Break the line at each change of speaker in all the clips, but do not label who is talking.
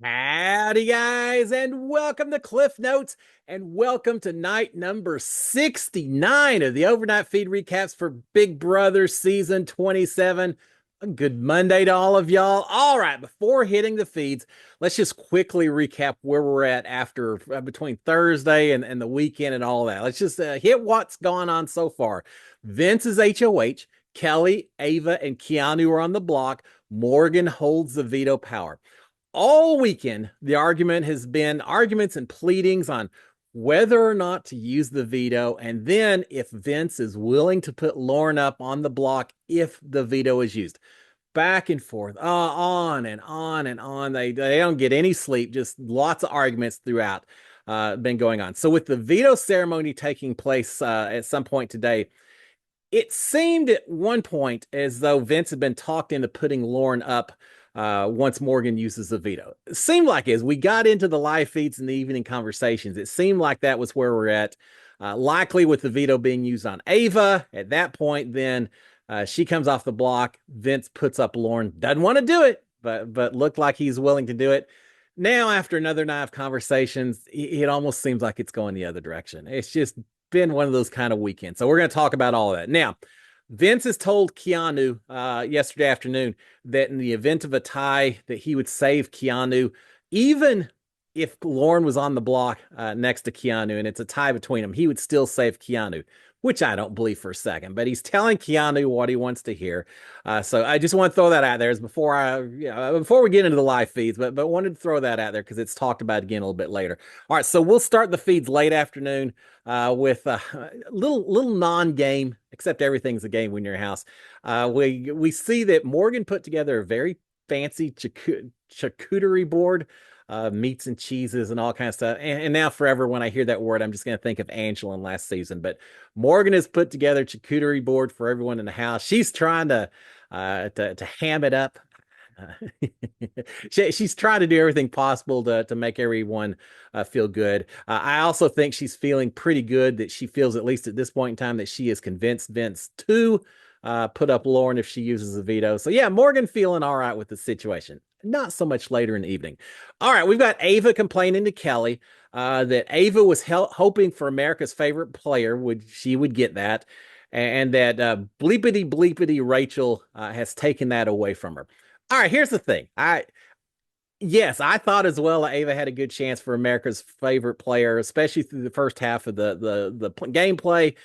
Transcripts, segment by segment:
Howdy, guys, and welcome to Cliff Notes, and welcome to night number 69 of the overnight feed recaps for Big Brother season 27. A good Monday to all of y'all. All right, before hitting the feeds, let's just quickly recap where we're at after between Thursday and the weekend and all that. Let's just hit what's gone on so far. Vince is HOH, Kelly, Ava, and Keanu are on the block. Morgan holds the veto power all weekend. The argument has been arguments and pleadings on whether or not to use the veto, and then if Vince is willing to put Lauren up on the block if the veto is used. Back and forth, on and on and on. They don't get any sleep. Just lots of arguments throughout. Been going on. So with the veto ceremony taking place at some point today, it seemed at one point as though Vince had been talked into putting Lauren up once Morgan uses the veto. It seemed like as we got into the live feeds and the evening conversations, it seemed like that was where we're at. Likely with the veto being used on Ava. At that point, then she comes off the block. Vince puts up Lauren. Doesn't want to do it, but looked like he's willing to do it. Now, after another night of conversations, it almost seems like it's going the other direction. It's just been one of those kind of weekends. So we're going to talk about all of that. Now, Vince has told Keanu yesterday afternoon that in the event of a tie, that he would save Keanu, even if Lauren was on the block next to Keanu and it's a tie between them, he would still save Keanu, which I don't believe for a second. But he's telling Keanu what he wants to hear. So I just want to throw that out there as before we get into the live feeds, but wanted to throw that out there because it's talked about again a little bit later. All right, so we'll start the feeds late afternoon with a little non-game, except everything's a game when you're in your house. We see that Morgan put together a very fancy charcuterie board, meats and cheeses and all kinds of stuff. And now forever, when I hear that word, I'm just going to think of Angela in last season. But Morgan has put together a charcuterie board for everyone in the house. She's trying to ham it up. She's trying to do everything possible to make everyone feel good. I also think she's feeling pretty good that she feels, at least at this point in time, that she has convinced Vince to put up Lauren if she uses the veto. So yeah, Morgan feeling all right with the situation. Not so much later in the evening. All right, we've got Ava complaining to Kelly that Ava was hoping for America's favorite player would get that, and that bleepity bleepity Rachel has taken that away from her. All right, here's the thing. Yes, I thought as well that Ava had a good chance for America's favorite player, especially through the first half of the gameplay.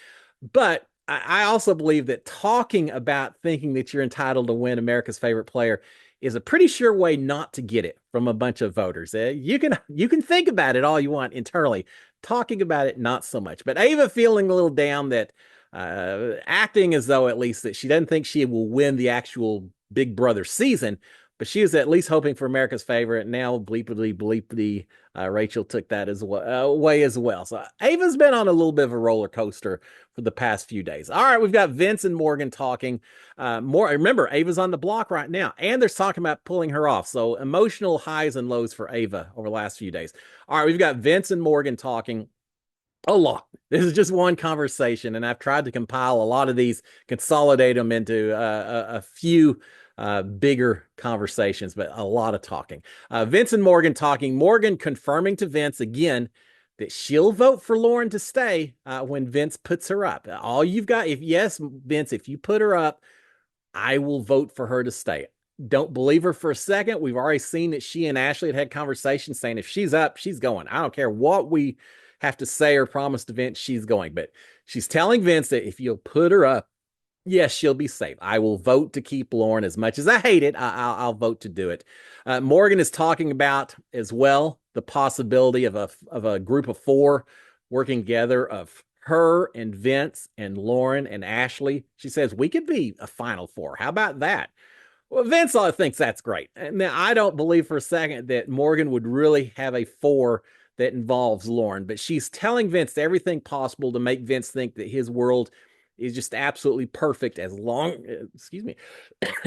But I also believe that talking about thinking that you're entitled to win America's favorite player is a pretty sure way not to get it from a bunch of voters. You can think about it all you want internally. Talking about it, not so much. But Ava feeling a little down that acting as though at least that she doesn't think she will win the actual Big Brother season, but she is at least hoping for America's favorite. Now, bleepity bleepity, Rachel took that as well away as well. So Ava's been on a little bit of a roller coaster for the past few days. All right, we've got Vince and Morgan talking. More. Remember, Ava's on the block right now, and they're talking about pulling her off. So emotional highs and lows for Ava over the last few days. All right, we've got Vince and Morgan talking a lot. This is just one conversation, and I've tried to compile a lot of these, consolidate them into a few bigger conversations, but a lot of talking. Vince and Morgan talking. Morgan confirming to Vince again that she'll vote for Lauren to stay when Vince puts her up. All you've got, if yes, Vince, if you put her up, I will vote for her to stay. Don't believe her for a second. We've already seen that she and Ashley had conversations saying if she's up, she's going. I don't care what we have to say or promise to Vince, she's going. But she's telling Vince that if you'll put her up, yes, she'll be safe. I will vote to keep Lauren. As much as I hate it, I'll vote to do it. Morgan is talking about as well the possibility of a group of four working together, of her and Vince and Lauren and Ashley. She says we could be a final four. How about that? Well, Vince thinks that's great. And now I don't believe for a second that Morgan would really have a four that involves Lauren, but she's telling Vince everything possible to make Vince think that his world is just absolutely perfect excuse me,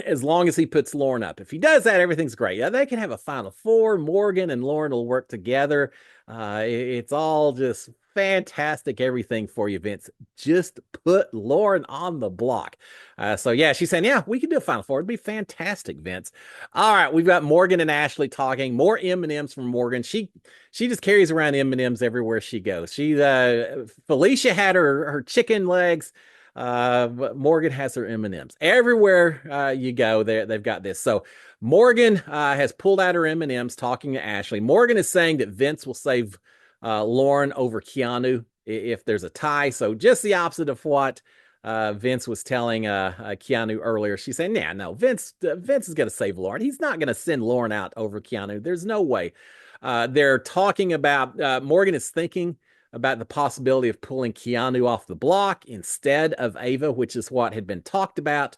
as long as he puts Lauren up. If he does that, everything's great. Yeah, they can have a final four. Morgan and Lauren will work together. It's all just fantastic everything for you, Vince. Just put Lauren on the block. So yeah, she's saying, yeah, we can do a Final Four. It'd be fantastic, Vince. All right, we've got Morgan and Ashley talking. More M&Ms from Morgan. She just carries around M&Ms everywhere she goes. Felicia had her chicken legs. But Morgan has her M&Ms everywhere you go. They've got this. So Morgan has pulled out her M&Ms, talking to Ashley. Morgan is saying that Vince will save Lauren over Keanu if there's a tie. So just the opposite of what Vince was telling Keanu earlier. She's saying, "Yeah, no, Vince is going to save Lauren. He's not going to send Lauren out over Keanu. There's no way." They're talking about Morgan is thinking about the possibility of pulling Keanu off the block instead of Ava, which is what had been talked about.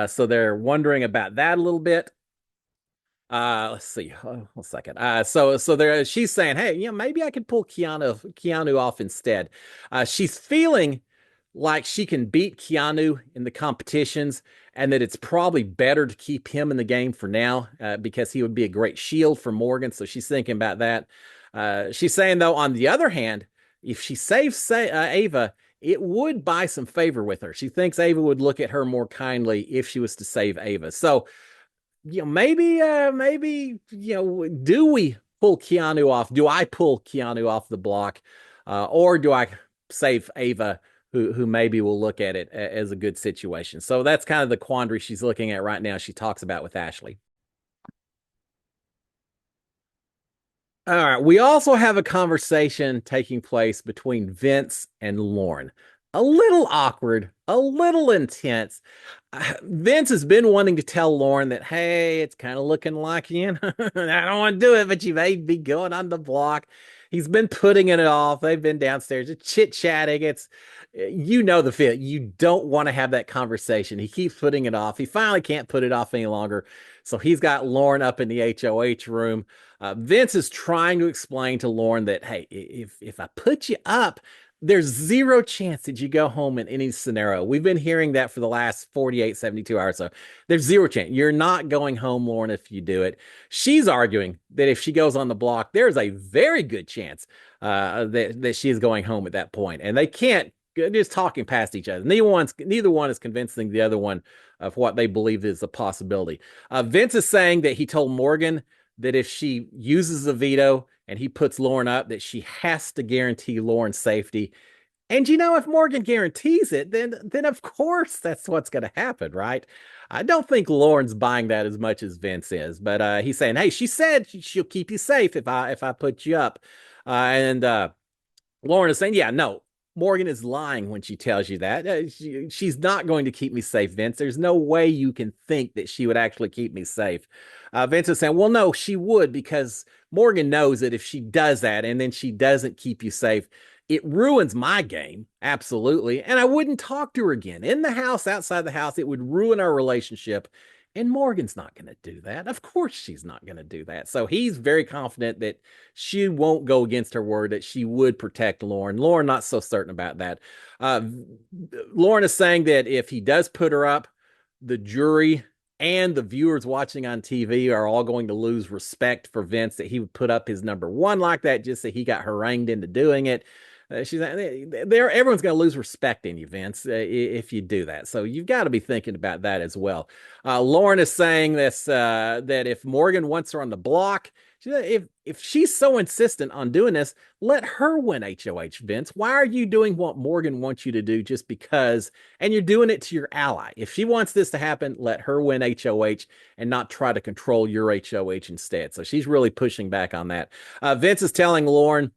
So they're wondering about that a little bit. Let's see. One second. She's saying, hey, maybe I could pull Keanu off instead. She's feeling like she can beat Keanu in the competitions, and that it's probably better to keep him in the game for now, because he would be a great shield for Morgan. So she's thinking about that. She's saying, though, on the other hand, if she saves Ava, it would buy some favor with her. She thinks Ava would look at her more kindly if she was to save Ava. So, maybe, do we pull Keanu off? Do I pull Keanu off the block? Or do I save Ava, who maybe will look at it as a good situation? So that's kind of the quandary she's looking at right now. She talks about with Ashley. All right. We also have a conversation taking place between Vince and Lauren. A little awkward, a little intense. Vince has been wanting to tell Lauren that, hey, it's kind of looking like you. I don't want to do it, but you may be going on the block. He's been putting it off. They've been downstairs chit chatting. The feel. You don't want to have that conversation. He keeps putting it off. He finally can't put it off any longer. So he's got Lauren up in the HOH room. Vince is trying to explain to Lauren that, hey, if I put you up, there's zero chance that you go home in any scenario. We've been hearing that for the last 48, 72 hours. So there's zero chance. You're not going home, Lauren, if you do it. She's arguing that if she goes on the block, there's a very good chance that she is going home at that point. And they can't, just talking past each other. Neither one is convincing the other one of what they believe is a possibility. Vince is saying that he told Morgan that if she uses the veto and he puts Lauren up, that she has to guarantee Lauren's safety. And if Morgan guarantees it, then of course that's what's going to happen, right? I don't think Lauren's buying that as much as Vince is, but he's saying, hey, she said she'll keep you safe if I put you up, and Lauren is saying, yeah, no, Morgan is lying when she tells you that. She's not going to keep me safe, Vince. There's no way you can think that she would actually keep me safe. Vince is saying, well, no, she would, because Morgan knows that if she does that and then she doesn't keep you safe, it ruins my game. Absolutely. And I wouldn't talk to her again. In the house, outside the house, it would ruin our relationship. And Morgan's not going to do that. Of course, she's not going to do that. So he's very confident that she won't go against her word, that she would protect Lauren. Lauren, not so certain about that. Lauren is saying that if he does put her up, the jury and the viewers watching on TV are all going to lose respect for Vince, that he would put up his number one like that just that he got harangued into doing it. Everyone's going to lose respect in you, Vince, if you do that. So you've got to be thinking about that as well. Lauren is saying this, that if Morgan wants her on the block, if she's so insistent on doing this, let her win HOH, Vince. Why are you doing what Morgan wants you to do just because? And you're doing it to your ally. If she wants this to happen, let her win HOH and not try to control your HOH instead. So she's really pushing back on that. Vince is telling Lauren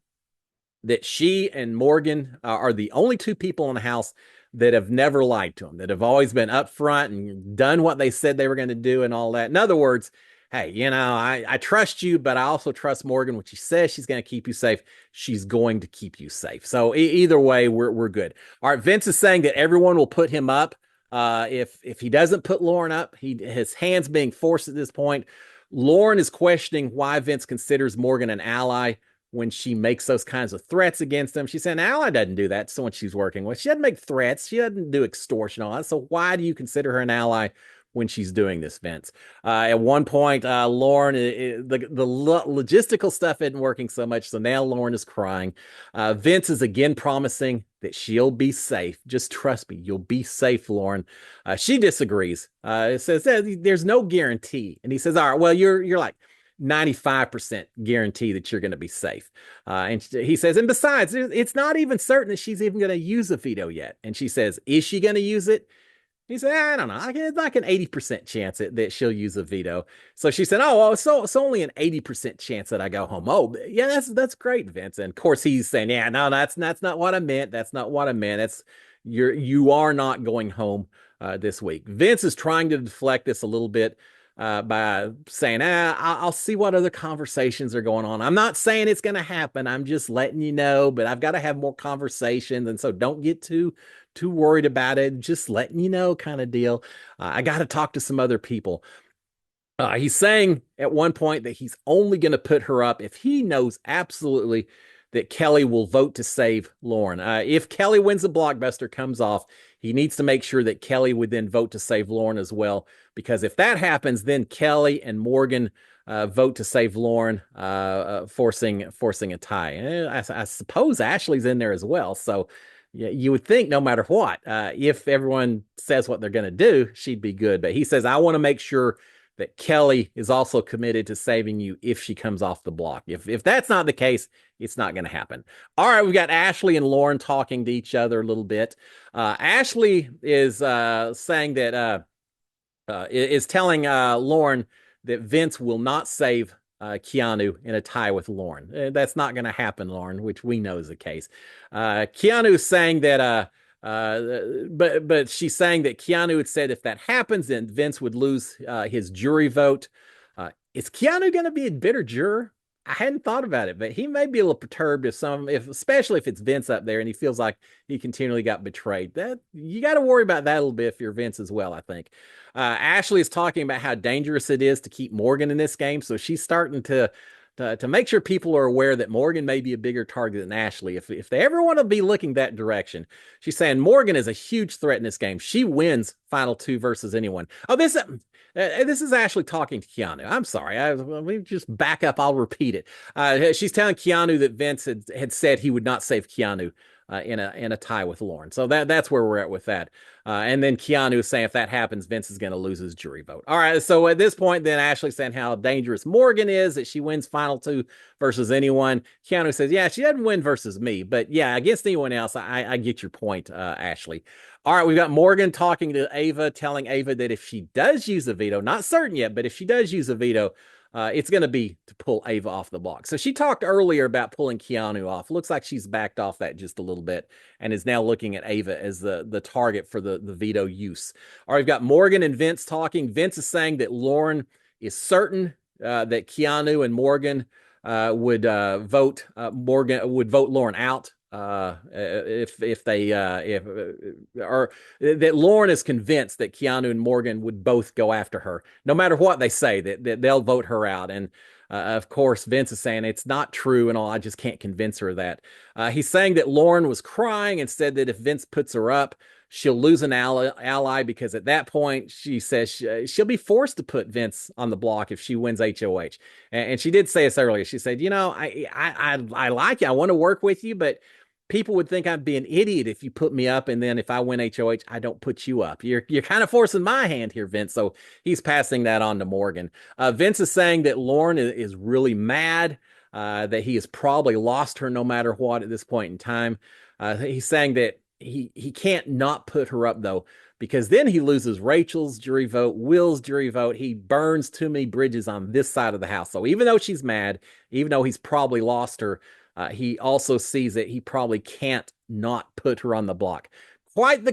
that she and Morgan are the only two people in the house that have never lied to him, that have always been upfront and done what they said they were going to do and all that. In other words, hey, I trust you, but I also trust Morgan. When she says she's going to keep you safe, she's going to keep you safe. So either way, we're good. All right, Vince is saying that everyone will put him up. If he doesn't put Lauren up, his hand's being forced at this point. Lauren is questioning why Vince considers Morgan an ally when she makes those kinds of threats against him. She said, an ally doesn't do that. Someone she's working with. She doesn't make threats. She doesn't do extortion on us. So why do you consider her an ally when she's doing this, Vince. At one point, Lauren, the logistical stuff isn't working so much, so now Lauren is crying. Vince is again promising that she'll be safe. Just trust me, you'll be safe, Lauren. She disagrees. It says there's no guarantee, and he says, "All right, well, you're like 95% guarantee that you're going to be safe." And he says, and besides, it's not even certain that she's even going to use a veto yet. And she says, is she going to use it? He said, I don't know. It's like an 80% chance that she'll use a veto. So she said, oh, well, so it's only an 80% chance that I go home. Oh, yeah, that's great, Vince. And of course he's saying, yeah, no, that's not what I meant. That's not what I meant. You are not going home this week. Vince is trying to deflect this a little bit by saying, I'll see what other conversations are going on. I'm not saying it's going to happen. I'm just letting you know, but I've got to have more conversations. And so don't get too worried about it. Just letting you know kind of deal. I got to talk to some other people. He's saying at one point that he's only going to put her up if he knows absolutely that Kelly will vote to save Lauren. If Kelly wins the blockbuster, comes off, he needs to make sure that Kelly would then vote to save Lauren as well. Because if that happens, then Kelly and Morgan vote to save Lauren, forcing a tie. I suppose Ashley's in there as well. So yeah, you would think no matter what, if everyone says what they're going to do, she'd be good. But he says, I want to make sure that Kelly is also committed to saving you if she comes off the block. If that's not the case, it's not going to happen. All right, we've got Ashley and Lauren talking to each other a little bit. Ashley is saying that is telling Lauren that Vince will not save Keanu in a tie with Lauren. That's not going to happen, Lauren, which we know is the case. Keanu is saying that but she's saying that Keanu had said if that happens, then Vince would lose his jury vote. Is Keanu going to be a bitter juror? I hadn't thought about it, but he may be a little perturbed especially if it's Vince up there and he feels like he continually got betrayed. That you got to worry about that a little bit if you're Vince as well, I think. Ashley is talking about how dangerous it is to keep Morgan in this game, so she's starting to make sure people are aware that Morgan may be a bigger target than Ashley. If they ever want to be looking that direction, she's saying Morgan is a huge threat in this game. She wins final two versus anyone. Oh, this is Ashley talking to Keanu. I'm sorry. Let me just back up. I'll repeat it. She's telling Keanu that Vince had said he would not save Keanu in a tie with Lauren. So that's where we're at with that. And then Keanu is saying if that happens, Vince is going to lose his jury vote. All right. So at this point, then Ashley's saying how dangerous Morgan is, that she wins final two versus anyone. Keanu says, yeah, she doesn't win versus me, but yeah, against anyone else, I get your point, Ashley. All right, we've got Morgan talking to Ava, telling Ava that if she does use a veto, not certain yet, but if she does use a veto, it's going to be to pull Ava off the block. So she talked earlier about pulling Keanu off. Looks like she's backed off that just a little bit and is now looking at Ava as the target for the veto use. All right, we've got Morgan and Vince talking. Vince is saying that Lauren is certain that Keanu and Morgan would vote Lauren out. If that Lauren is convinced that Keanu and Morgan would both go after her, no matter what they say, that they'll vote her out. And of course, Vince is saying it's not true and all. I just can't convince her of that. He's saying that Lauren was crying and said that if Vince puts her up, she'll lose an ally because at that point, she says she'll be forced to put Vince on the block if she wins HOH. And she did say this earlier. She said, I like you. I want to work with you, but people would think I'd be an idiot if you put me up, and then if I win HOH, I don't put you up. You're kind of forcing my hand here, Vince. So he's passing that on to Morgan. Vince is saying that Lauren is really mad, that he has probably lost her no matter what at this point in time. He's saying that he can't not put her up though, because then he loses Rachel's jury vote, Will's jury vote. He burns too many bridges on this side of the house. So even though she's mad, even though he's probably lost her, he also sees that he probably can't not put her on the block. Quite the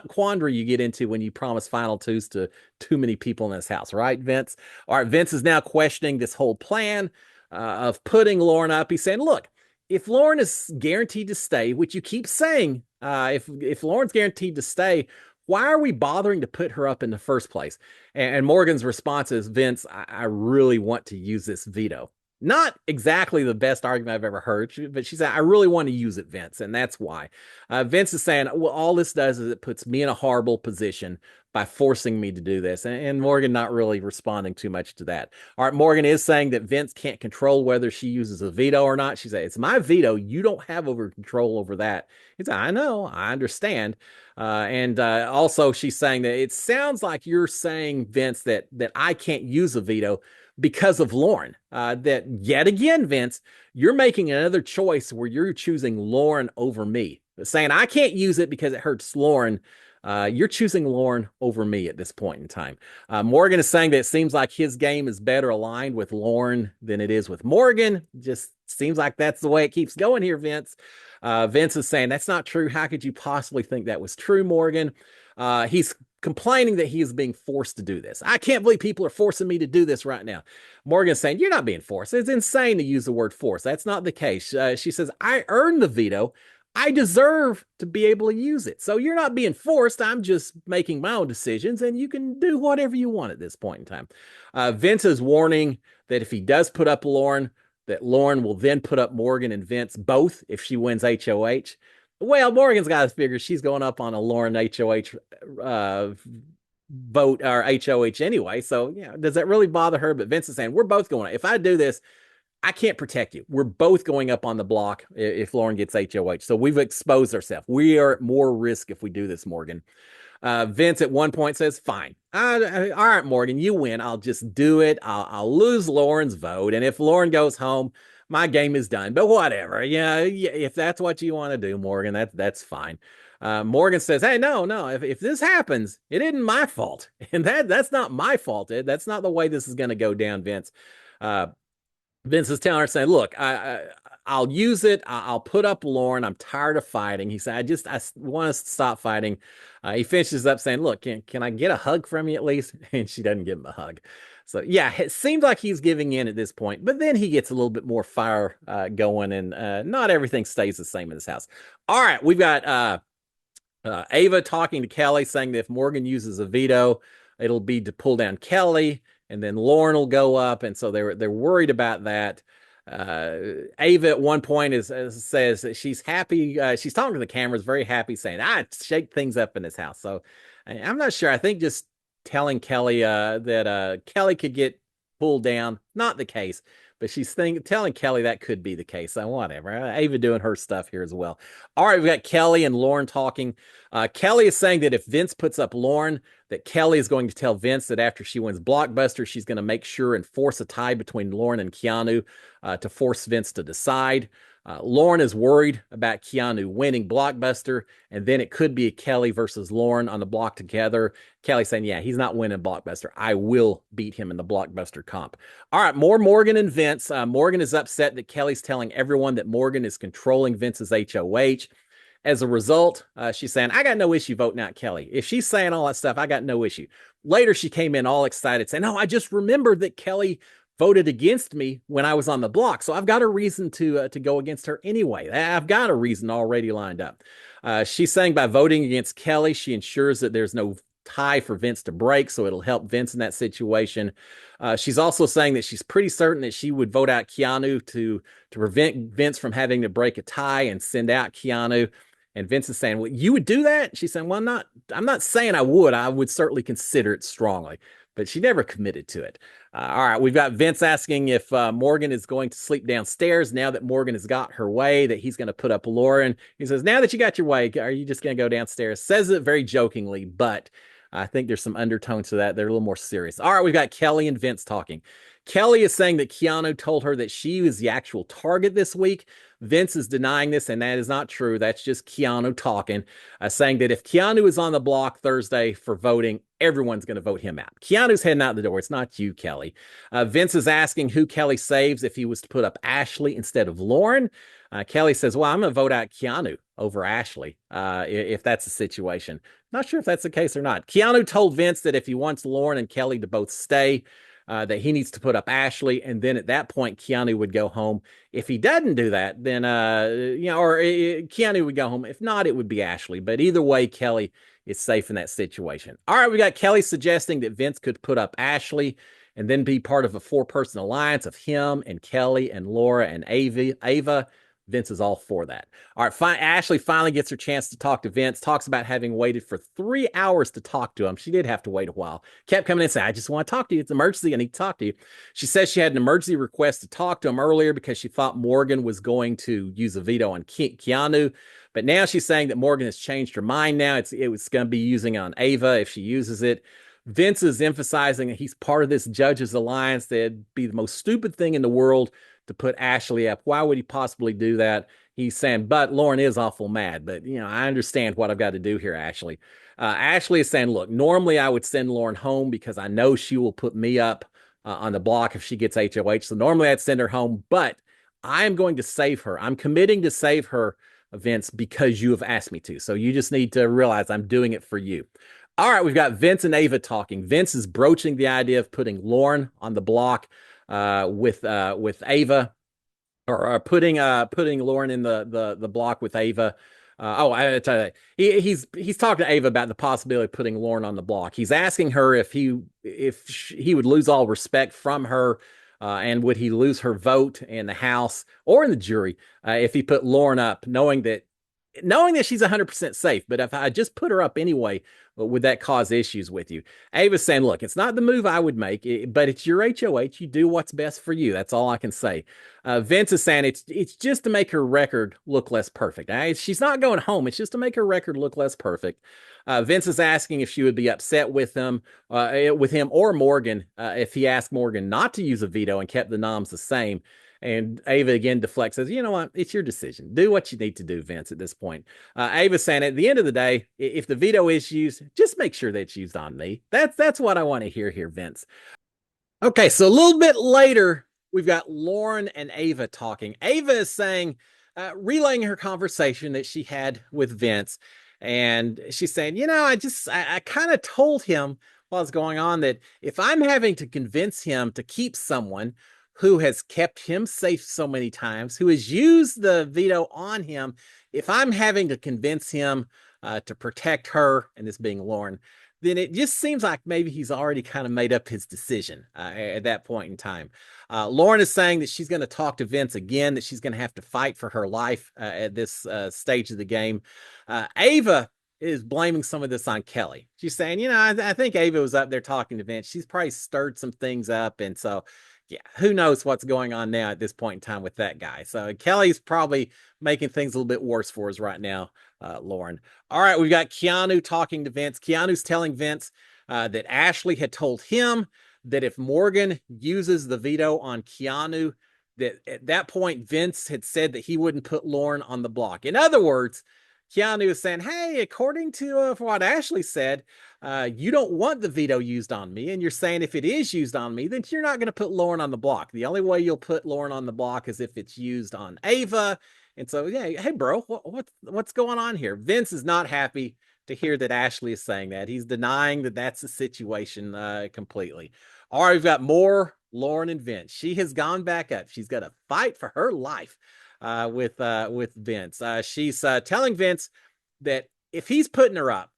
quandary you get into when you promise final twos to too many people in this house, right, Vince? All right, Vince is now questioning this whole plan of putting Lauren up. He's saying, look, if Lauren is guaranteed to stay, which you keep saying, if Lauren's guaranteed to stay, why are we bothering to put her up in the first place? And Morgan's response is, Vince, I really want to use this veto. Not exactly the best argument I've ever heard, but she said, I really want to use it, Vince, and that's why. Vince is saying, well, all this does is it puts me in a horrible position by forcing me to do this. And Morgan not really responding too much to that. All right, Morgan is saying that Vince can't control whether she uses a veto or not. She said, it's my veto. You don't have over control over that. He's like, I know, I understand. And also she's saying that it sounds like you're saying, Vince, that I can't use a veto because of Lauren. That yet again, Vince, you're making another choice where you're choosing Lauren over me. Saying I can't use it because it hurts Lauren. You're choosing Lauren over me at this point in time. Morgan is saying that it seems like his game is better aligned with Lauren than it is with Morgan. Just seems like that's the way it keeps going here, Vince. Vince is saying that's not true. How could you possibly think that was true, Morgan? He's complaining that he is being forced to do this. I can't believe people are forcing me to do this right now. Morgan's saying, you're not being forced. It's insane to use the word force. That's not the case. She says, I earned the veto. I deserve to be able to use it. So you're not being forced. I'm just making my own decisions, and you can do whatever you want at this point in time. Vince is warning that if he does put up Lauren, that Lauren will then put up Morgan and Vince both if she wins HOH. Well, Morgan's got to figure she's going up on a Lauren HOH vote or HOH anyway. So, yeah, does that really bother her? But Vince is saying, we're both going. If I do this, I can't protect you. We're both going up on the block if Lauren gets HOH. So we've exposed ourselves. We are at more risk if we do this, Morgan. Vince at one point says, fine. All right, Morgan, you win. I'll just do it. I'll lose Lauren's vote. And if Lauren goes home, my game is done. But whatever. Yeah, if that's what you want to do, Morgan, that's fine. Morgan says, hey, no. If this happens, it isn't my fault. And that's not my fault. That's not the way this is going to go down, Vince. Vince is telling her, saying, look, I'll use it. I'll put up Lauren. I'm tired of fighting. He said, I want us to stop fighting. He finishes up saying, look, can I get a hug from you at least? And she doesn't give him a hug. So, yeah, it seems like he's giving in at this point, but then he gets a little bit more fire going, and not everything stays the same in this house. All right, we've got Ava talking to Kelly, saying that if Morgan uses a veto, it'll be to pull down Kelly, and then Lauren will go up, and so they're worried about that. Ava at one point says that she's happy. She's talking to the cameras, very happy, saying, "I shake things up in this house." So I'm not sure. I think just telling Kelly that Kelly could get pulled down, not the case. But she's telling Kelly that could be the case. So whatever. Ava doing her stuff here as well. All right, we've got Kelly and Lauren talking. Kelly is saying that if Vince puts up Lauren, that Kelly is going to tell Vince that after she wins Blockbuster, she's going to make sure and force a tie between Lauren and Keanu to force Vince to decide. Lauren is worried about Keanu winning Blockbuster, and then it could be a Kelly versus Lauren on the block together. Kelly saying, yeah, he's not winning Blockbuster. I will beat him in the Blockbuster comp. All right, more Morgan and Vince. Morgan is upset that Kelly's telling everyone that Morgan is controlling Vince's HOH. As a result, she's saying, I got no issue voting out Kelly. If she's saying all that stuff, I got no issue. Later, she came in all excited saying, oh, I just remembered that Kelly voted against me when I was on the block. So I've got a reason to go against her anyway. I've got a reason already lined up. She's saying by voting against Kelly, she ensures that there's no tie for Vince to break, so it'll help Vince in that situation. She's also saying that she's pretty certain that she would vote out Keanu to prevent Vince from having to break a tie and send out Keanu. And Vince is saying, well, you would do that? She's saying, well, I'm not saying I would. I would certainly consider it strongly. But she never committed to it. All right, we've got Vince asking if Morgan is going to sleep downstairs now that Morgan has got her way, that he's going to put up Lauren. He says, now that you got your way, are you just going to go downstairs? Says it very jokingly, but I think there's some undertones to that. They're a little more serious. All right, we've got Kelly and Vince talking. Kelly is saying that Keanu told her that she was the actual target this week. Vince is denying this, and that is not true. That's just Keanu talking, saying that if Keanu is on the block Thursday for voting, everyone's going to vote him out. Keanu's heading out the door. It's not you, Kelly. Vince is asking who Kelly saves if he was to put up Ashley instead of Lauren. Kelly says, well, I'm going to vote out Keanu over Ashley if that's the situation. Not sure if that's the case or not. Keanu told Vince that if he wants Lauren and Kelly to both stay, that he needs to put up Ashley, and then at that point, Keanu would go home. If he doesn't do that, then Keanu would go home. If not, it would be Ashley. But either way, Kelly is safe in that situation. All right, we got Kelly suggesting that Vince could put up Ashley. and then be part of a four-person alliance of him and Kelly and Laura and Ava. Vince is all for that. All right, Ashley finally gets her chance to talk to Vince, talks about having waited for 3 hours to talk to him. She did have to wait a while. Kept coming in and saying, I just want to talk to you. It's an emergency. I need to talk to you. She says she had an emergency request to talk to him earlier because she thought Morgan was going to use a veto on Keanu. But now she's saying that Morgan has changed her mind now. It was going to be using on Ava if she uses it. Vince is emphasizing that he's part of this judges alliance. That'd be the most stupid thing in the world to put Ashley up. Why would he possibly do that? He's saying, but Lauren is awful mad. But, I understand what I've got to do here, Ashley. Ashley is saying, look, normally I would send Lauren home because I know she will put me up on the block if she gets HOH. So normally I'd send her home, but I am going to save her. I'm committing to save her, Vince, because you have asked me to. So you just need to realize I'm doing it for you. All right, we've got Vince and Ava talking. Vince is broaching the idea of putting Lauren on the block with Ava, or putting Lauren in the block with Ava. I tell you, he's talking to Ava about the possibility of putting Lauren on the block. He's asking her if he would lose all respect from her, and would he lose her vote in the House or in the jury if he put Lauren up, knowing that she's 100% safe. But if I just put her up anyway, would that cause issues with you? Ava's saying, look, it's not the move I would make, but it's your HOH. You do what's best for you. That's all I can say. Vince is saying it's just to make her record look less perfect. She's not going home. It's just to make her record look less perfect. Vince is asking if she would be upset with him or Morgan if he asked Morgan not to use a veto and kept the noms the same. And Ava again deflects, says, you know what? It's your decision. Do what you need to do, Vince, at this point. Ava's saying at the end of the day, if the veto is used, just make sure that it's used on me. That's what I want to hear here, Vince. Okay, so a little bit later, we've got Lauren and Ava talking. Ava is saying, relaying her conversation that she had with Vince. And she's saying, I kind of told him while it's going on that if I'm having to convince him to keep someone who has kept him safe so many times, who has used the veto on him, if I'm having to convince him to protect her, and this being Lauren, then it just seems like maybe he's already kind of made up his decision at that point in time. Lauren is saying that she's going to talk to Vince again, that she's going to have to fight for her life at this stage of the game. Ava is blaming some of this on Kelly. She's saying, I think Ava was up there talking to Vince. She's probably stirred some things up. And so, yeah, who knows what's going on now at this point in time with that guy. So Kelly's probably making things a little bit worse for us right now, Lauren. All right, we've got Keanu talking to Vince. Keanu's telling Vince that Ashley had told him that if Morgan uses the veto on Keanu, that at that point, Vince had said that he wouldn't put Lauren on the block. In other words, Keanu is saying, hey, according to what Ashley said, you don't want the veto used on me. And you're saying if it is used on me, then you're not going to put Lauren on the block. The only way you'll put Lauren on the block is if it's used on Ava. And so, yeah, hey, bro, what's going on here? Vince is not happy to hear that Ashley is saying that. He's denying that that's the situation completely. All right, we've got more Lauren and Vince. She has gone back up. She's got to fight for her life with Vince. She's telling Vince that if he's putting her up,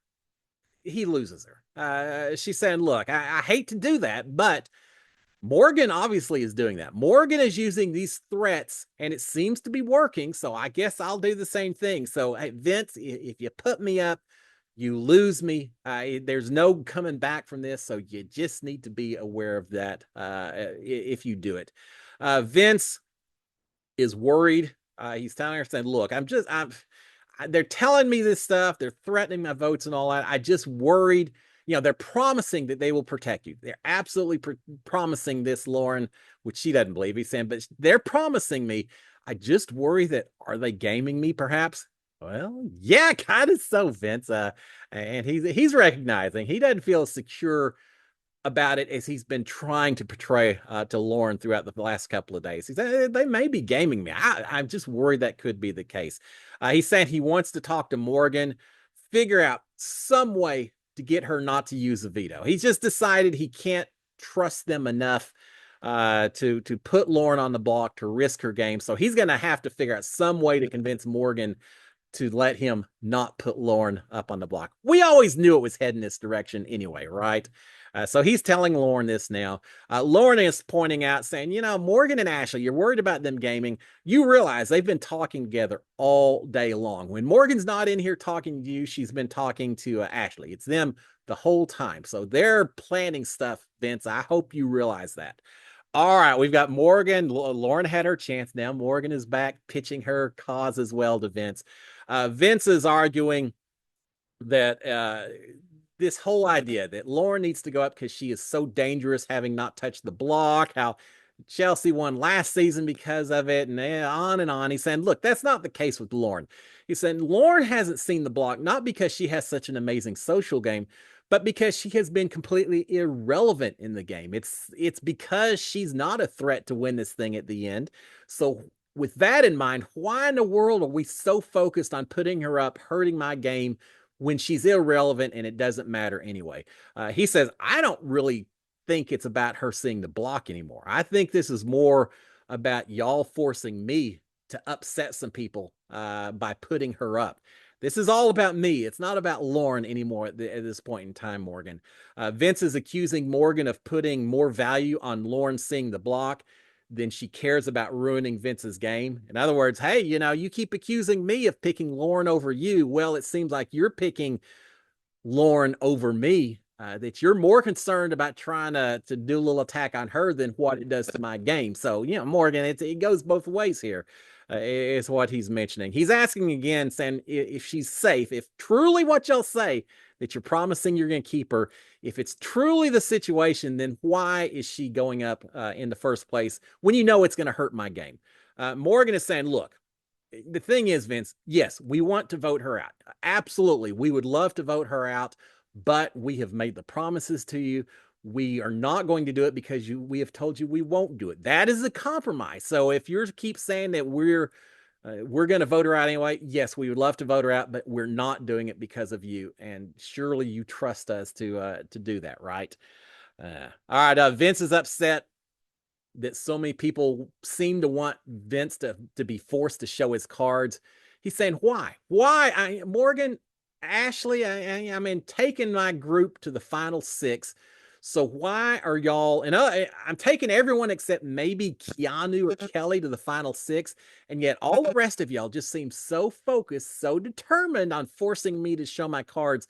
he loses her. She's saying, look, I hate to do that, but Morgan obviously is doing that. Morgan is using these threats and it seems to be working. So I guess I'll do the same thing. So, hey, Vince, if you put me up, you lose me. There's no coming back from this. So you just need to be aware of that if you do it. Vince is worried. He's telling her, saying, look, they're telling me this stuff. They're threatening my votes and all that. I just worried, they're promising that they will protect you. They're absolutely promising this, Lauren, which she doesn't believe. He's saying, but they're promising me. I just worry that, are they gaming me perhaps? Well, yeah, kind of so, Vince. And he's recognizing he doesn't feel secure about it as he's been trying to portray to Lauren throughout the last couple of days. He said they may be gaming me. I'm just worried that could be the case. He's saying he wants to talk to Morgan, figure out some way to get her not to use a veto. He's just decided he can't trust them enough to put Lauren on the block, to risk her game. So he's going to have to figure out some way to convince Morgan to let him not put Lauren up on the block. We always knew it was heading this direction anyway, right? So he's telling Lauren this now. Lauren is pointing out, saying, Morgan and Ashley, you're worried about them gaming. You realize they've been talking together all day long. When Morgan's not in here talking to you, she's been talking to Ashley. It's them the whole time. So they're planning stuff, Vince. I hope you realize that. All right, we've got Morgan. Lauren had her chance. Now Morgan is back pitching her cause as well to Vince. Vince is arguing that this whole idea that Lauren needs to go up because she is so dangerous, having not touched the block, how Chelsea won last season because of it, and on and on. He's saying, look, that's not the case with Lauren. He's saying Lauren hasn't seen the block, not because she has such an amazing social game, but because she has been completely irrelevant in the game. It's because she's not a threat to win this thing at the end. So with that in mind, why in the world are we so focused on putting her up, hurting my game when she's irrelevant and it doesn't matter anyway? He says, I don't really think it's about her seeing the block anymore. I think this is more about y'all forcing me to upset some people by putting her up. This is all about me. It's not about Lauren anymore at this point in time, Morgan. Vince is accusing Morgan of putting more value on Lauren seeing the block than she cares about ruining Vince's game. In other words, hey, you keep accusing me of picking Lauren over you. Well, it seems like you're picking Lauren over me. That you're more concerned about trying to do a little attack on her than what it does to my game. So, Morgan, it goes both ways here, is what he's mentioning. He's asking again, saying if she's safe, if truly what y'all say, that you're promising you're going to keep her, if it's truly the situation, then why is she going up in the first place when you know it's going to hurt my game? Morgan is saying, look, the thing is, Vince, yes, we want to vote her out. Absolutely. We would love to vote her out, but we have made the promises to you. We are not going to do it because we have told you we won't do it. That is a compromise. So if you keep saying that we're going to vote her out anyway, yes, we would love to vote her out, but we're not doing it because of you. And surely you trust us to do that, right? All right. Vince is upset that so many people seem to want Vince to be forced to show his cards. He's saying, why? Morgan, Ashley, I mean, taking my group to the final six. So why are y'all, and I'm taking everyone except maybe Keanu or Kelly to the final six. And yet all the rest of y'all just seem so focused, so determined on forcing me to show my cards.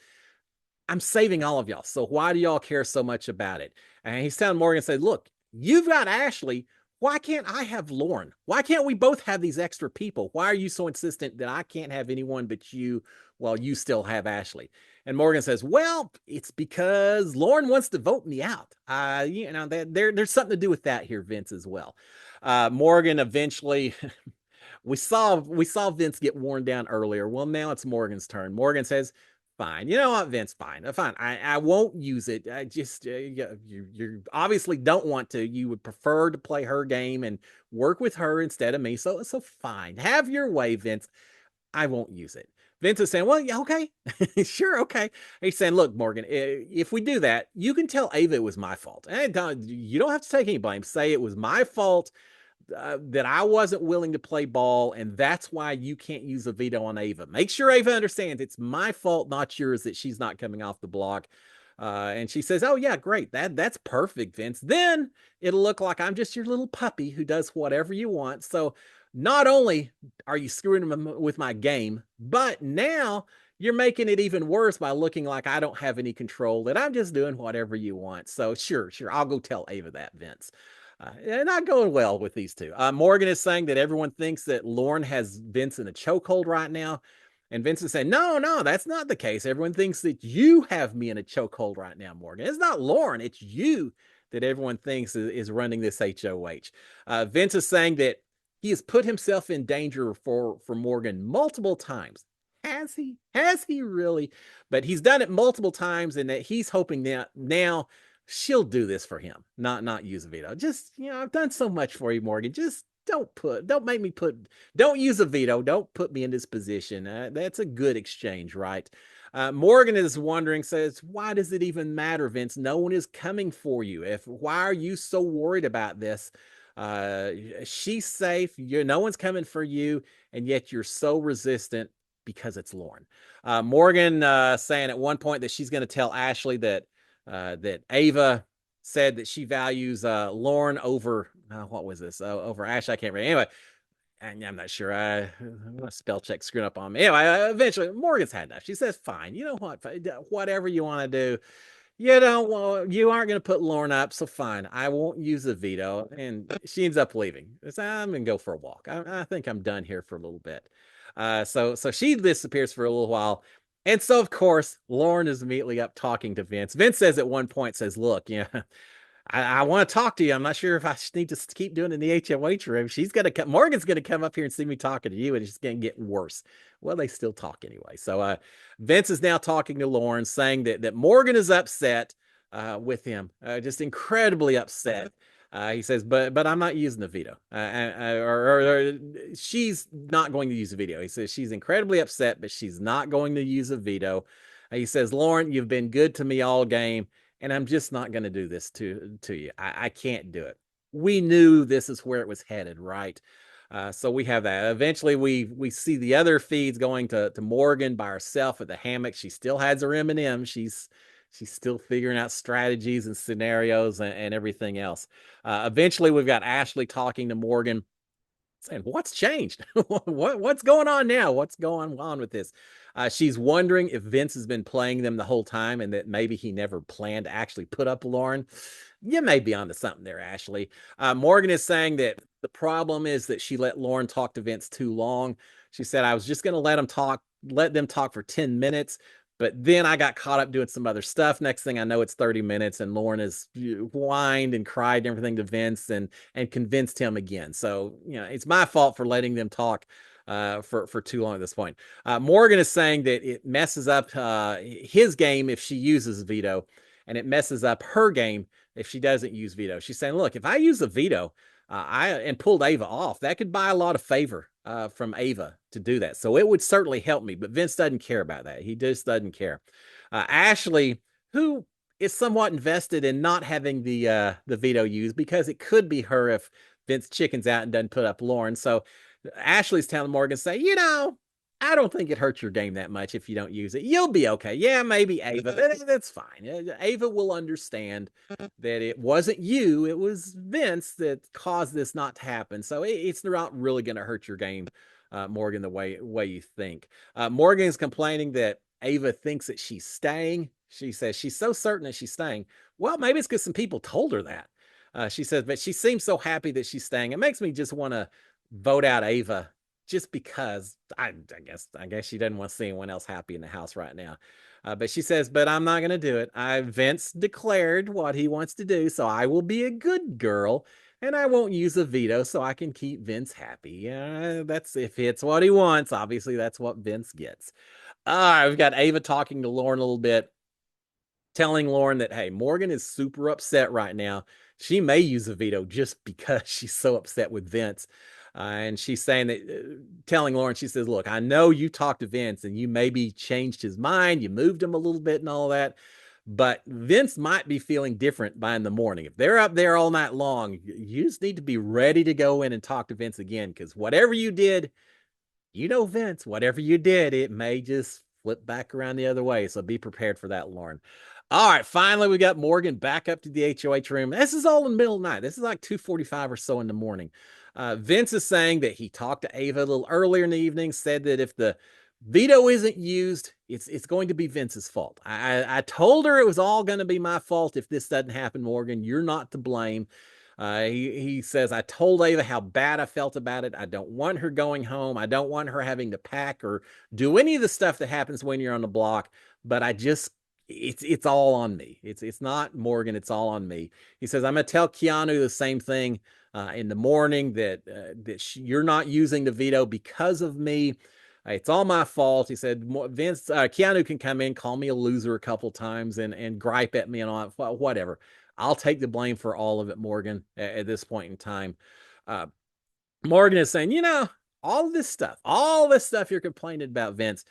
I'm saving all of y'all. So why do y'all care so much about it? And he's telling Morgan, said, look, you've got Ashley. Why can't I have Lauren? Why can't we both have these extra people? Why are you so insistent that I can't have anyone but you while you still have Ashley? And Morgan says, well, it's because Lauren wants to vote me out. There's something to do with that here, Vince, as well. Morgan eventually we saw Vince get worn down earlier. Well, now it's Morgan's turn. Morgan says, fine. You know what, Vince? Fine. Fine. I won't use it. I just you obviously don't want to. You would prefer to play her game and work with her instead of me. So fine. Have your way, Vince. I won't use it. Vince is saying, well, yeah, okay. Sure, okay. He's saying, look, Morgan, if we do that, you can tell Ava it was my fault. And you don't have to take any blame. Say it was my fault that I wasn't willing to play ball, and that's why you can't use a veto on Ava. Make sure Ava understands it's my fault, not yours, that she's not coming off the block. And she says, oh, yeah, great. That's perfect, Vince. Then it'll look like I'm just your little puppy who does whatever you want. So not only are you screwing with my game, but now you're making it even worse by looking like I don't have any control, that I'm just doing whatever you want. So sure, I'll go tell Ava that, Vince. Not going well with these two. Morgan is saying that everyone thinks that Lauren has Vince in a chokehold right now. And Vince is saying, no, that's not the case. Everyone thinks that you have me in a chokehold right now, Morgan. It's not Lauren. It's you that everyone thinks is running this HOH. Vince is saying that he has put himself in danger for Morgan multiple times. Has he? Has he really? But he's done it multiple times, and that he's hoping that now she'll do this for him, not use a veto. Just, I've done so much for you, Morgan. Just don't use a veto. Don't put me in this position. That's a good exchange, right? Morgan is wondering, says, why does it even matter, Vince? No one is coming for you. Why are you so worried about this? She's safe. No one's coming for you, and yet you're so resistant because it's Lauren. Morgan saying at one point that she's going to tell Ashley that that Ava said that she values Lauren over what was this over Ash. I can't remember. Anyway, and I'm not sure. Spell check screwing up on me. Anyway, eventually Morgan's had enough. She says, "Fine, you know what? Whatever you want to do, you don't want. You aren't going to put Lauren up, so fine. I won't use the veto." And she ends up leaving. So I'm going to go for a walk. I think I'm done here for a little bit. So she disappears for a little while. And so, of course, Lauren is immediately up talking to Vince. Vince says at one point, says, "Look, yeah, I want to talk to you. I'm not sure if I need to keep doing it in the HOH room. She's gonna come, Morgan's gonna come up here and see me talking to you, and it's gonna get worse." Well, they still talk anyway. So Vince is now talking to Lauren, saying that Morgan is upset with him, just incredibly upset. He says, but I'm not using the veto, or she's not going to use the veto. He says she's incredibly upset, but she's not going to use a veto. He says, "Lauren, you've been good to me all game, and I'm just not going to do this to you. I can't do it." We knew this is where it was headed, right? So we have that. Eventually, we see the other feeds going to Morgan by herself at the hammock. She still has her M&M. She's still figuring out strategies and scenarios and everything else. Eventually, we've got Ashley talking to Morgan, saying, "What's changed? What's going on now? What's going on with this?" She's wondering if Vince has been playing them the whole time and that maybe he never planned to actually put up Lauren. You may be onto something there, Ashley. Morgan is saying that the problem is that she let Lauren talk to Vince too long. She said, "I was just going to let them talk for 10 minutes. But then I got caught up doing some other stuff. Next thing I know, it's 30 minutes, and Lauren has whined and cried and everything to Vince and convinced him again. So, it's my fault for letting them talk for too long at this point." Morgan is saying that it messes up his game if she uses veto, and it messes up her game if she doesn't use veto. She's saying, "Look, if I use a veto, and pulled Ava off, that could buy a lot of favor from Ava to do that. So it would certainly help me." But Vince doesn't care about that. He just doesn't care. Ashley, who is somewhat invested in not having the veto used because it could be her if Vince chickens out and doesn't put up Lauren. So Ashley's telling Morgan, say, "I don't think it hurts your game that much if you don't use it. You'll be okay. Yeah, maybe Ava. That's fine. Ava will understand that it wasn't you, it was Vince that caused this not to happen. So it's not really going to hurt your game, Morgan, the way you think." Morgan is complaining that Ava thinks that she's staying. She says she's so certain that she's staying. Well, maybe it's because some people told her that. She says, but she seems so happy that she's staying. It makes me just want to vote out Ava just because I guess she doesn't want to see anyone else happy in the house right now. But she says, "But I'm not going to do it. Vince declared what he wants to do, so I will be a good girl, and I won't use a veto so I can keep Vince happy." Yeah, that's if it's what he wants. Obviously, that's what Vince gets. We've got Ava talking to Lauren a little bit, telling Lauren that, hey, Morgan is super upset right now. She may use a veto just because she's so upset with Vince. And she's saying that, telling Lauren, she says, "Look, I know you talked to Vince and you maybe changed his mind. You moved him a little bit and all that. But Vince might be feeling different by in the morning. If they're up there all night long, you just need to be ready to go in and talk to Vince again. Because whatever you did, Vince, whatever you did, it may just flip back around the other way. So be prepared for that, Lauren." All right, finally, we got Morgan back up to the HOH room. This is all in the middle of the night. This is like 2:45 or so in the morning. Vince is saying that he talked to Ava a little earlier in the evening, said that if the veto isn't used, it's going to be Vince's fault. I told her it was all going to be my fault if this doesn't happen, Morgan. You're not to blame. He says, "I told Ava how bad I felt about it. I don't want her going home. I don't want her having to pack or do any of the stuff that happens when you're on the block. But it's all on me. It's not Morgan. It's all on me." He says, "I'm going to tell Keanu the same thing in the morning that you're not using the veto because of me. It's all my fault." He said, Keanu can come in, call me a loser a couple times and gripe at me and all that, whatever. I'll take the blame for all of it, Morgan, at this point in time. Uh, Morgan is saying, all this stuff you're complaining about, Vince,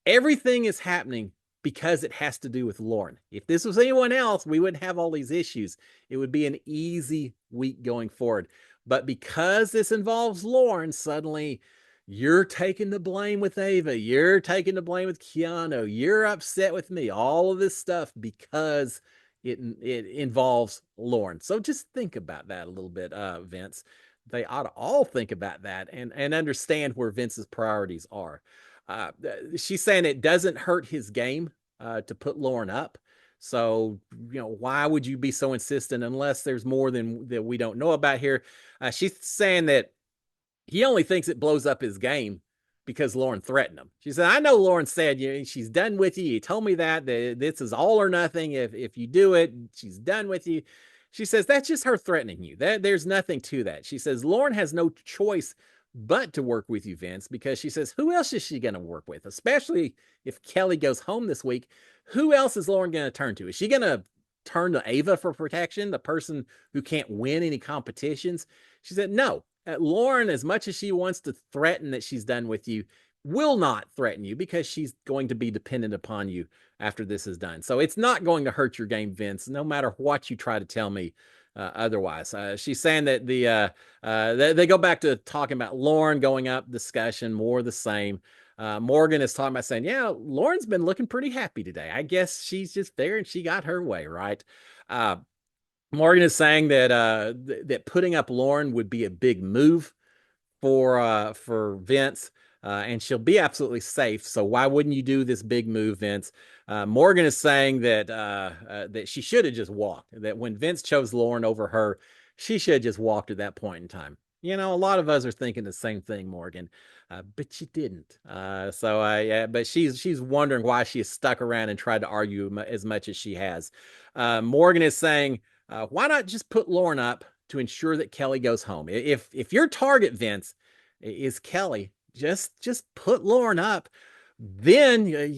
everything is happening because it has to do with Lauren. If this was anyone else, we wouldn't have all these issues. It would be an easy week going forward. But because this involves Lauren, suddenly you're taking the blame with Ava. You're taking the blame with Keanu. You're upset with me. All of this stuff because it involves Lauren. So just think about that a little bit, Vince. They ought to all think about that and understand where Vince's priorities are. Uh, she's saying it doesn't hurt his game to put Lauren up. So, why would you be so insistent unless there's more than that we don't know about here? She's saying that he only thinks it blows up his game because Lauren threatened him. She said, I know Lauren said she's done with you. You told me that this is all or nothing. If you do it, she's done with you. She says, that's just her threatening you. There's nothing to that. She says, Lauren has no choice but to work with you, Vince, because she says, who else is she going to work with? Especially if Kelly goes home this week. Who else is Lauren going to turn to? Is she going to turn to Ava for protection, the person who can't win any competitions? She said, no. Lauren, as much as she wants to threaten that she's done with you, will not threaten you because she's going to be dependent upon you after this is done. So it's not going to hurt your game, Vince, no matter what you try to tell me otherwise. She's saying that they go back to talking about Lauren going up discussion, more the same. Morgan is talking about saying, yeah, Lauren's been looking pretty happy today. I guess she's just there and she got her way, right? Morgan is saying that that putting up Lauren would be a big move for Vince, and she'll be absolutely safe. So why wouldn't you do this big move, Vince? Morgan is saying that that she should have just walked. That when Vince chose Lauren over her, she should have just walked at that point in time. A lot of us are thinking the same thing, Morgan, but she didn't. Yeah, but she's wondering why she has stuck around and tried to argue as much as she has. Morgan is saying, why not just put Lauren up to ensure that Kelly goes home? If your target, Vince, is Kelly, just put Lauren up. Then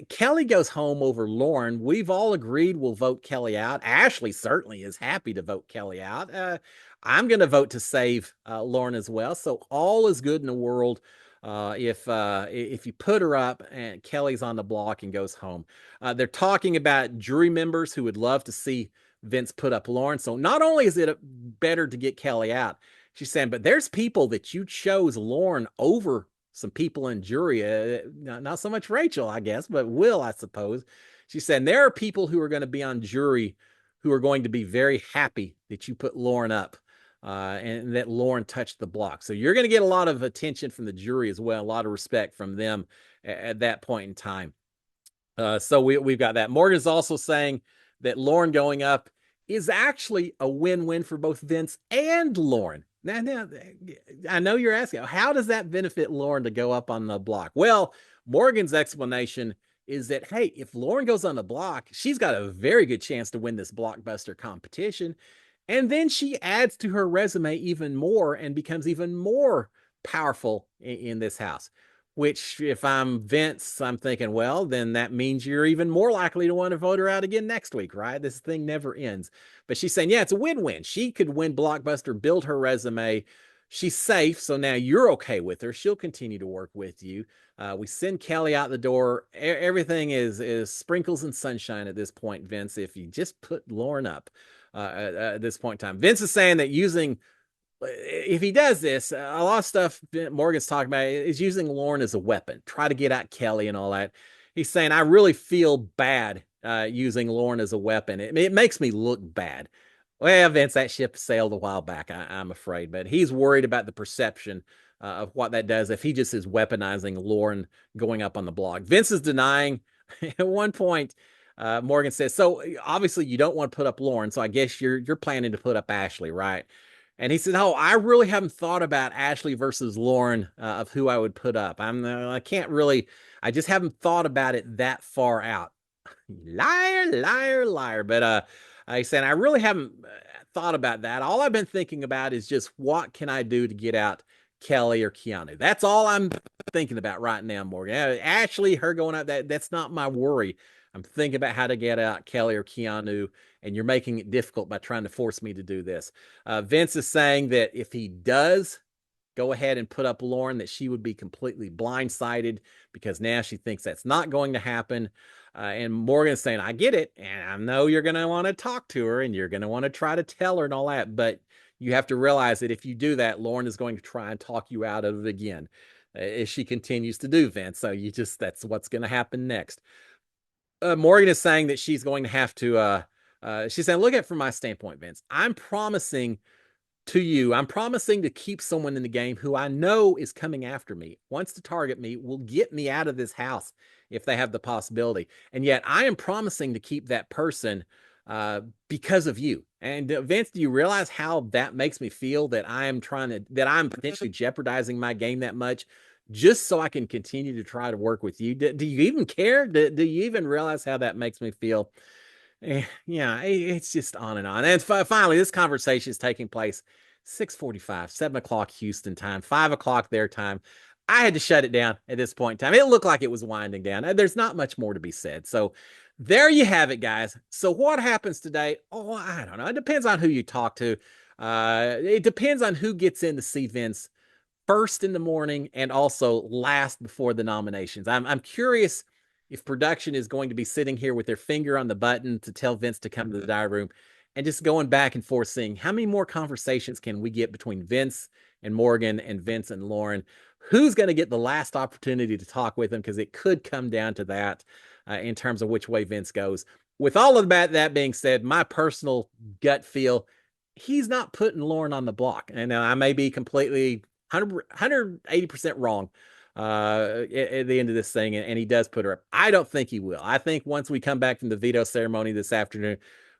Kelly goes home over Lauren. We've all agreed we'll vote Kelly out. Ashley certainly is happy to vote Kelly out. I'm going to vote to save Lauren as well. So all is good in the world if you put her up and Kelly's on the block and goes home. They're talking about jury members who would love to see Vince put up Lauren. So not only is it better to get Kelly out, she's saying, but there's people that you chose Lauren over some people in jury. Not so much Rachel, I guess, but Will, I suppose. She said, there are people who are going to be on jury who are going to be very happy that you put Lauren up and that Lauren touched the block. So you're going to get a lot of attention from the jury as well, a lot of respect from them at that point in time. So we've got that. Morgan's also saying that Lauren going up is actually a win-win for both Vince and Lauren. Now, I know you're asking, how does that benefit Lauren to go up on the block? Well, Morgan's explanation is that, hey, if Lauren goes on the block, she's got a very good chance to win this blockbuster competition. And then she adds to her resume even more and becomes even more powerful in this house. Which, if I'm Vince, I'm thinking, well, then that means you're even more likely to want to vote her out again next week, right? This thing never ends. But she's saying, yeah, it's a win-win. She could win Blockbuster, build her resume. She's safe, so now you're okay with her. She'll continue to work with you. We send Kelly out the door. Everything is sprinkles and sunshine at this point, Vince, if you just put Lauren up at this point in time. Vince is saying that if he does this, a lot of stuff Morgan's talking about is using Lauren as a weapon, try to get at Kelly and all that. He's saying, I really feel bad using Lauren as a weapon. It makes me look bad. Well, Vince, that ship sailed a while back, I'm afraid, but he's worried about the perception of what that does if he just is weaponizing Lauren going up on the block. Vince is denying. At one point, Morgan says, so obviously you don't want to put up Lauren, so I guess you're planning to put up Ashley, right? And he said, oh, I really haven't thought about Ashley versus Lauren of who I would put up. I can't really, I just haven't thought about it that far out. Liar, liar, liar. But I said, I really haven't thought about that. All I've been thinking about is just what can I do to get out Kelly or Keanu. That's all I'm thinking about right now, Morgan. Ashley, her going out, that's not my worry. I'm thinking about how to get out Kelly or Keanu, and you're making it difficult by trying to force me to do this. Vince is saying that if he does go ahead and put up Lauren, that she would be completely blindsided because now she thinks that's not going to happen. And Morgan's saying, I get it, and I know you're going to want to talk to her, and you're going to want to try to tell her and all that, but you have to realize that if you do that, Lauren is going to try and talk you out of it again, as she continues to do, Vince. So that's what's going to happen next. Morgan is saying that she's going to have to She's saying, look at it from my standpoint, Vince. I'm promising to keep someone in the game who I know is coming after me, wants to target me, will get me out of this house if they have the possibility. And yet I am promising to keep that person because of you. And Vince, do you realize how that makes me feel that that I'm potentially jeopardizing my game that much just so I can continue to try to work with you? Do you even care? Do you even realize how that makes me feel? Yeah, it's just on and on. And finally, this conversation is taking place 6:45, 7 o'clock Houston time, 5 o'clock their time. I had to shut it down at this point in time. It looked like it was winding down. There's not much more to be said. So there you have it, guys. So what happens today? Oh, I don't know. It depends on who you talk to. It depends on who gets in to see Vince first in the morning and also last before the nominations. I'm curious if production is going to be sitting here with their finger on the button to tell Vince to come to the diary room and just going back and forth seeing how many more conversations can we get between Vince and Morgan and Vince and Lauren. Who's going to get the last opportunity to talk with him? Because it could come down to that in terms of which way Vince goes. With all of that being said, my personal gut feel, he's not putting Lauren on the block. And I may be completely 180% wrong at the end of this thing, and he does put her up. I don't think he will. I think once we come back from the veto ceremony this afternoon,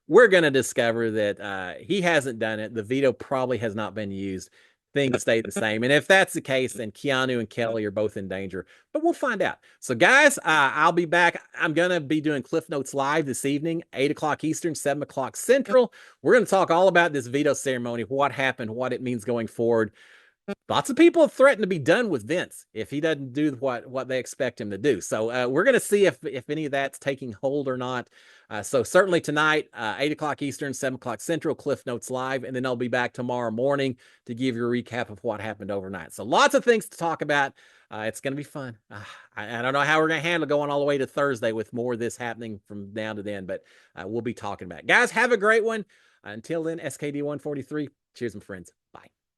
we're going to discover that he hasn't done it. The veto probably has not been used. Things stay the same. And if that's the case, then Keanu and Kelly are both in danger. But we'll find out. So, guys, I'll be back. I'm going to be doing Cliff Notes Live this evening, 8 o'clock Eastern, 7 o'clock Central. We're going to talk all about this veto ceremony, what happened, what it means going forward. Lots of people have threatened to be done with Vince if he doesn't do what they expect him to do. So we're going to see if any of that's taking hold or not. So certainly tonight, 8 o'clock Eastern, 7 o'clock Central, Cliff Notes Live, and then I'll be back tomorrow morning to give you a recap of what happened overnight. So lots of things to talk about. It's going to be fun. I don't know how we're going to handle going all the way to Thursday with more of this happening from now to then, but we'll be talking about it. Guys, have a great one. Until then, SKD 143. Cheers, my friends.